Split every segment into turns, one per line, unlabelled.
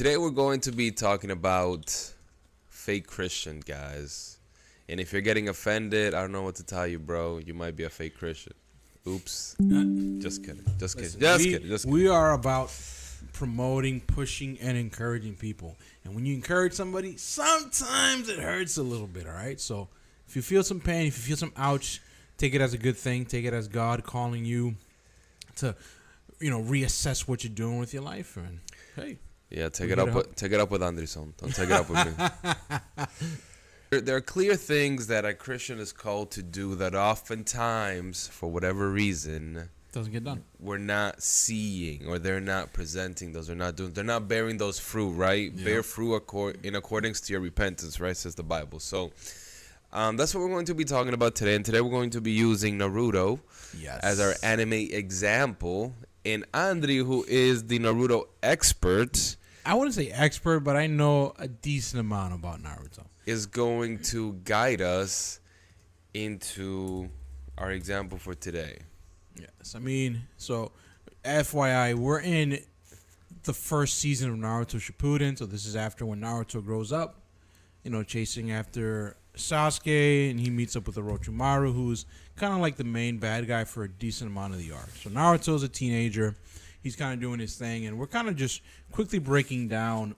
Today we're going to be talking about fake Christian guys. And if you're getting offended, I don't know what to tell you, bro. You might be a fake Christian. Oops. Just kidding. Just
Listen,
kidding.
we are about promoting, pushing, and encouraging people. And when you encourage somebody, sometimes it hurts a little bit, all right? So if you feel some pain, if you feel some ouch, take it as a good thing. Take it as God calling you to, reassess what you're doing with your life. And hey.
Yeah, take it up with Anderson. Don't take it up with me. There are clear things that a Christian is called to do that oftentimes, for whatever reason,
doesn't get done.
We're not seeing, or they're not presenting those, they're not bearing those fruit, right? Yep. Bear fruit in accordance to your repentance, right? Says the Bible. So that's what we're going to be talking about today. And today we're going to be using Naruto as our anime example. And Andri, who is the Naruto expert,
I wouldn't say expert, but I know a decent amount about Naruto,
is going to guide us into our example for today.
Yes, so FYI, we're in the first season of Naruto Shippuden, so this is after when Naruto grows up, chasing after Sasuke, and he meets up with Orochimaru, who's kind of like the main bad guy for a decent amount of the arc. So Naruto's a teenager. He's kind of doing his thing, and we're kind of just quickly breaking down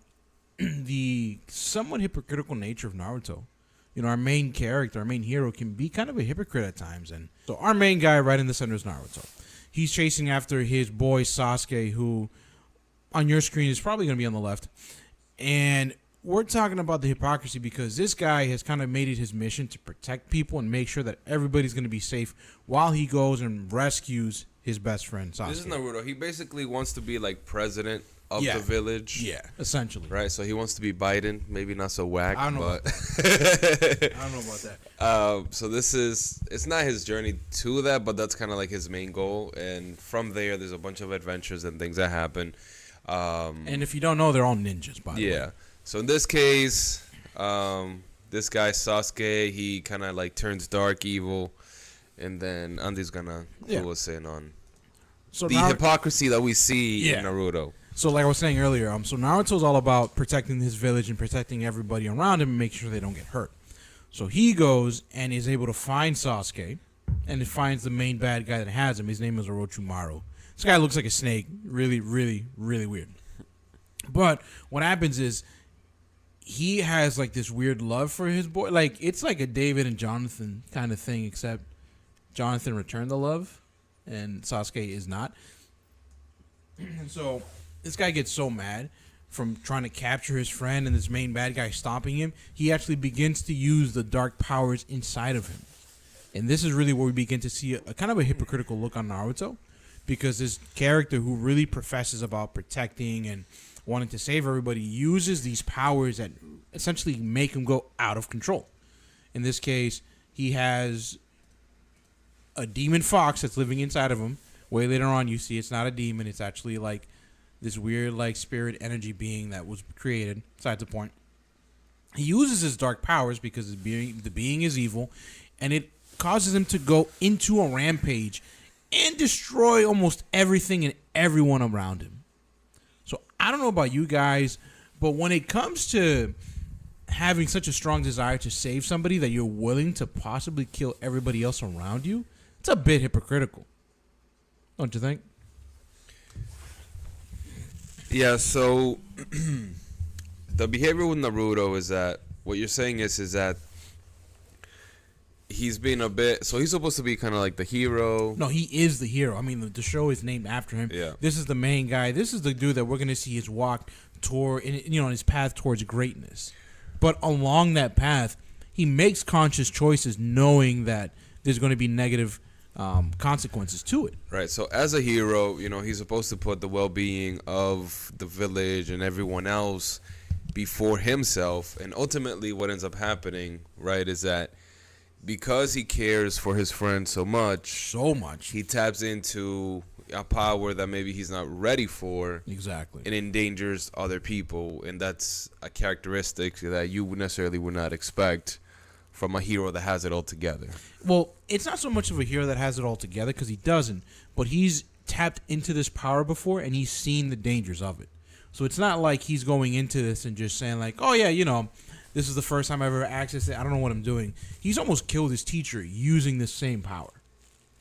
the somewhat hypocritical nature of Naruto. Our main character, our main hero, can be kind of a hypocrite at times. And so our main guy right in the center is Naruto. He's chasing after his boy Sasuke, who on your screen is probably going to be on the left. And we're talking about the hypocrisy because this guy has kind of made it his mission to protect people and make sure that everybody's going to be safe while he goes and rescues his best friend Sasuke.
This is Naruto. He basically wants to be like president of the village.
Yeah, essentially.
Right, so he wants to be Biden. Maybe not so whack,
I don't know
but
I don't know about that.
So it's not his journey to that, but that's kind of like his main goal. And from there, there's a bunch of adventures and things that happen.
And if you don't know, they're all ninjas, by the way.
Yeah. So in this case, this guy Sasuke, he kind of like turns dark evil, and then Andy's gonna fill us in on the hypocrisy that we see in Naruto.
So like I was saying earlier, so Naruto's all about protecting his village and protecting everybody around him and making sure they don't get hurt. So he goes and is able to find Sasuke, and it finds the main bad guy that has him. His name is Orochimaru. This guy looks like a snake. Really, really, really weird. But what happens is he has like this weird love for his boy. Like it's like a David and Jonathan kind of thing, except Jonathan returned the love and Sasuke is not. And so this guy gets so mad from trying to capture his friend and this main bad guy stopping him, he actually begins to use the dark powers inside of him. And this is really where we begin to see a kind of a hypocritical look on Naruto, because this character who really professes about protecting and wanting to save everybody uses these powers that essentially make him go out of control. In this case, he has a demon fox that's living inside of him. Way later on, you see it's not a demon. It's actually like this weird like spirit energy being that was created. Besides the point. He uses his dark powers because the being is evil, and it causes him to go into a rampage and destroy almost everything and everyone around him. So I don't know about you guys, but when it comes to having such a strong desire to save somebody that you're willing to possibly kill everybody else around you, it's a bit hypocritical. Don't you think?
Yeah, so the behavior with Naruto is that what you're saying is that he's been a bit, so he's supposed to be kind of like the hero.
No, he is the hero. I mean, the show is named after him.
Yeah.
This is the main guy. This is the dude that we're going to see his walk toward, on his path towards greatness. But along that path, he makes conscious choices knowing that there's going to be negative consequences to it.
Right. So as a hero, he's supposed to put the well-being of the village and everyone else before himself. And ultimately what ends up happening, right, is that because he cares for his friend so much, he taps into a power that maybe he's not ready for.
Exactly.
And endangers other people. And that's a characteristic that you necessarily would not expect from a hero that has it all together.
Well, it's not so much of a hero that has it all together, because he doesn't, but he's tapped into this power before and he's seen the dangers of it. So it's not like he's going into this and just saying like, oh yeah, this is the first time I've ever accessed it. I don't know what I'm doing. He's almost killed his teacher using this same power.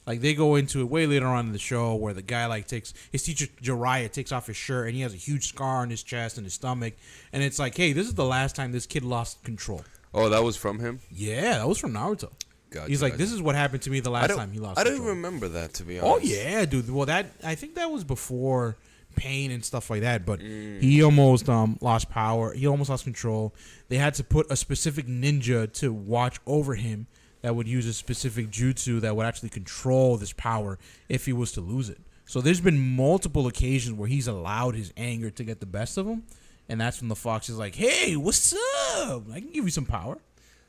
Like they go into it way later on in the show where the guy like takes his teacher Jiraiya takes off his shirt and he has a huge scar on his chest and his stomach, and it's like, hey, this is the last time this kid lost control.
Oh, that was from him?
Yeah, that was from Naruto.
Gotcha,
He's like, this is what happened to me the last time he lost control.
I don't remember that, to be
Oh
honest.
yeah, dude. Well, I think that was before Pain and stuff like that. But he almost lost power. He almost lost control. They had to put a specific ninja to watch over him that would use a specific jutsu that would actually control this power if he was to lose it. So there's been multiple occasions where he's allowed his anger to get the best of him, and that's when the fox is like, hey, what's up? I can give you some power.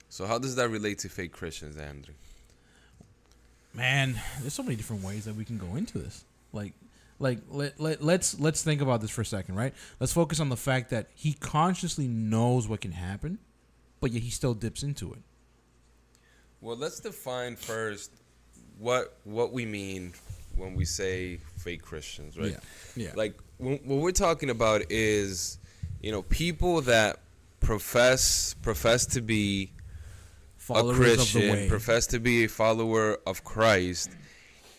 So how does that relate to fake Christians, Andrew?
Man, there's so many different ways that we can go into this. Let's think about this for a second, right? Let's focus on the fact that he consciously knows what can happen, but yet he still dips into it.
Well, let's define first what we mean when we say fake Christians, right?
Yeah.
Like what we're talking about is, people that profess to be
Followers
a Christian,
of the way.
profess to be a follower of Christ,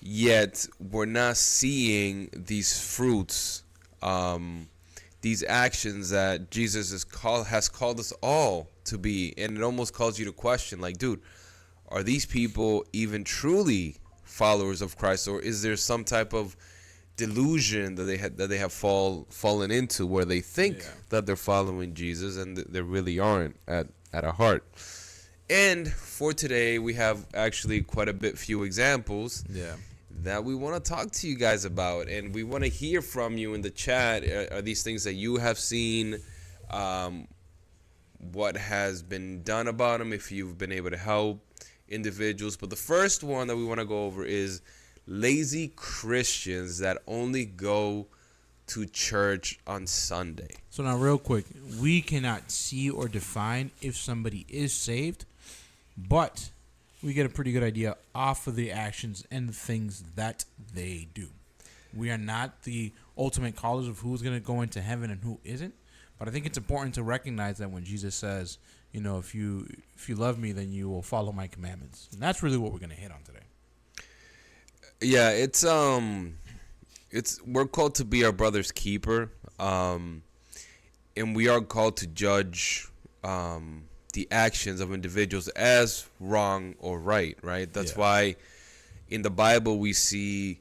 yet we're not seeing these fruits, these actions that Jesus has called us all to be. And it almost calls you to question, like, dude, are these people even truly followers of Christ, or is there some type of delusion that they have fallen into where they think that they're following Jesus and they really aren't at a heart? And for today, we have actually quite a few examples that we want to talk to you guys about, and we want to hear from you in the chat. Are these things that you have seen? What has been done about them, if you've been able to help individuals? But the first one that we want to go over is lazy Christians that only go to church on Sunday.
So now real quick, we cannot see or define if somebody is saved, but we get a pretty good idea off of the actions and the things that they do. We are not the ultimate callers of who's going to go into heaven and who isn't, but I think it's important to recognize that when Jesus says, if you love me, then you will follow my commandments. And that's really what we're going to hit on today.
Yeah, we're called to be our brother's keeper, and we are called to judge the actions of individuals as wrong or right? That's why in the Bible we see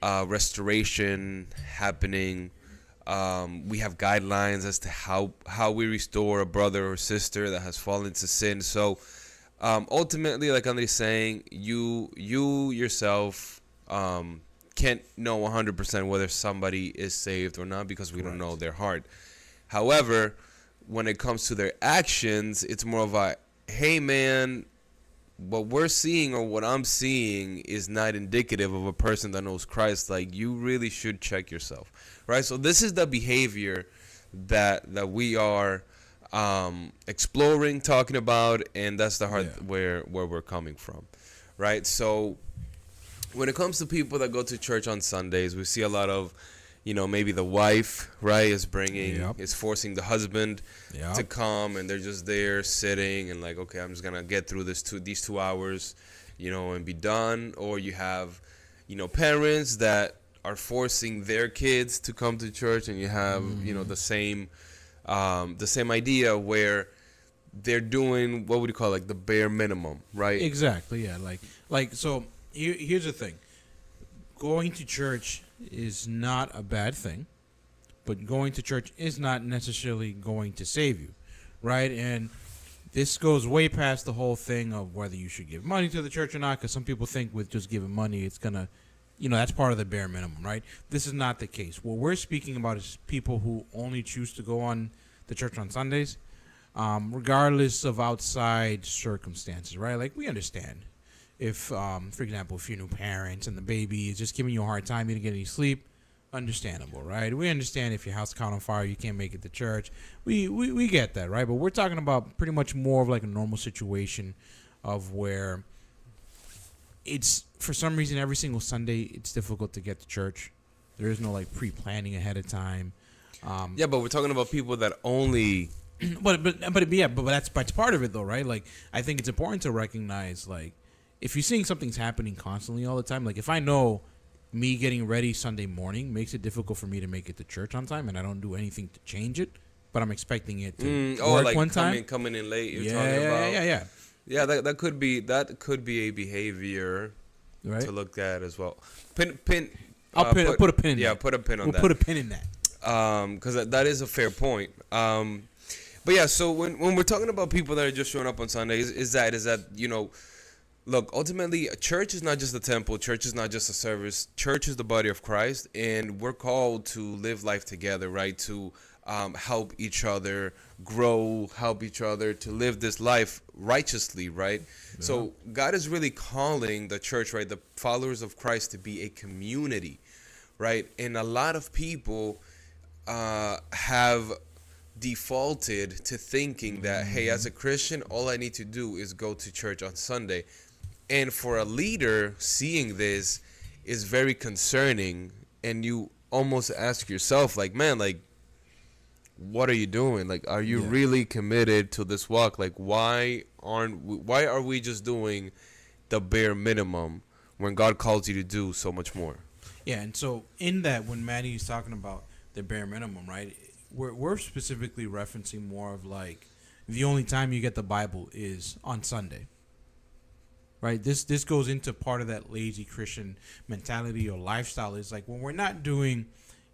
restoration happening. We have guidelines as to how we restore a brother or sister that has fallen to sin. So ultimately, like Andre's saying, you yourself can't know 100% whether somebody is saved or not, because we don't know their heart. However, when it comes to their actions, it's more of a, hey man, what we're seeing or what I'm seeing is not indicative of a person that knows Christ. Like, you really should check yourself, right? So this is the behavior that we are exploring, talking about, and that's the heart where we're coming from, right? So when it comes to people that go to church on Sundays, we see a lot of, maybe the wife, right, is forcing the husband to come, and they're just there sitting and like, okay, I'm just gonna get through these 2 hours, and be done. Or you have, parents that are forcing their kids to come to church, and you have, the same idea where they're doing, what would you call it, like the bare minimum, right?
Exactly. Yeah. So here's the thing. Going to church is not a bad thing, but going to church is not necessarily going to save you, right? And this goes way past the whole thing of whether you should give money to the church or not, because some people think with just giving money, it's going to, that's part of the bare minimum, right? This is not the case. What we're speaking about is people who only choose to go on the church on Sundays, regardless of outside circumstances, right? Like, we understand. If, for example, if you're new parents and the baby is just giving you a hard time, you didn't get any sleep, understandable, right? We understand if your house caught on fire, you can't make it to church. We get that, right? But we're talking about pretty much more of like a normal situation of where it's, for some reason, every single Sunday, it's difficult to get to church. There is no like pre-planning ahead of time.
Yeah, but we're talking about people that only.
But that's part of it though, right? Like I think it's important to recognize, like, if you're seeing something's happening constantly all the time, like if I know me getting ready Sunday morning makes it difficult for me to make it to church on time, and I don't do anything to change it, but I'm expecting it to work
like
one time.
coming in late. You're talking about. Yeah. That could be a behavior, right, to look at as well.
I'll put a pin in that.
Yeah, put a pin on that.
We'll put a pin in that.
Because that is a fair point. But yeah, so when we're talking about people that are just showing up on Sundays, is that look, ultimately, church is not just a temple. Church is not just a service. Church is the body of Christ, and we're called to live life together, right? To help each other grow, help each other to live this life righteously, right? Yeah. So God is really calling the church, right, the followers of Christ, to be a community, right? And a lot of people have defaulted to thinking that, hey, as a Christian, all I need to do is go to church on Sunday. And for a leader, seeing this is very concerning, and you almost ask yourself, like, man, like, what are you doing? Like, are you really committed to this walk? Like, why are we just doing the bare minimum when God calls you to do so much more?
Yeah, and so in that, when Maddie's talking about the bare minimum, right, we're specifically referencing more of like the only time you get the Bible is on Sunday. Right, this goes into part of that lazy Christian mentality or lifestyle. Is like when we're not doing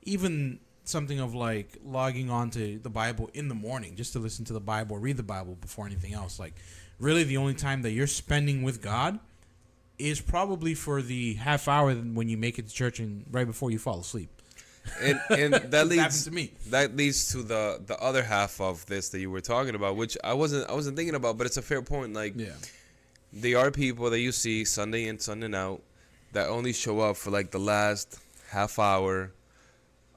even something of like logging on to the Bible in the morning just to listen to the Bible or read the Bible before anything else. Like really the only time that you're spending with God is probably for the half hour when you make it to church and right before you fall asleep.
And that leads
to me.
That leads to the other half of this that you were talking about, which I wasn't thinking about, but it's a fair point. Like, yeah. There are people that you see Sunday in, Sunday out that only show up for like the last half hour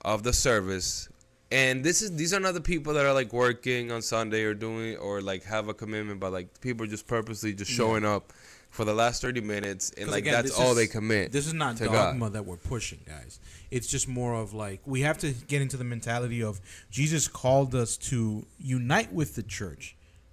of the service. And these are not the people that are like working on Sunday or like have a commitment, but like people are just purposely just showing up for the last 30 minutes and like again, that's all they commit.
This is not dogma God. That we're pushing, guys. It's just more of like we have to get into the mentality of Jesus called us to unite with the church.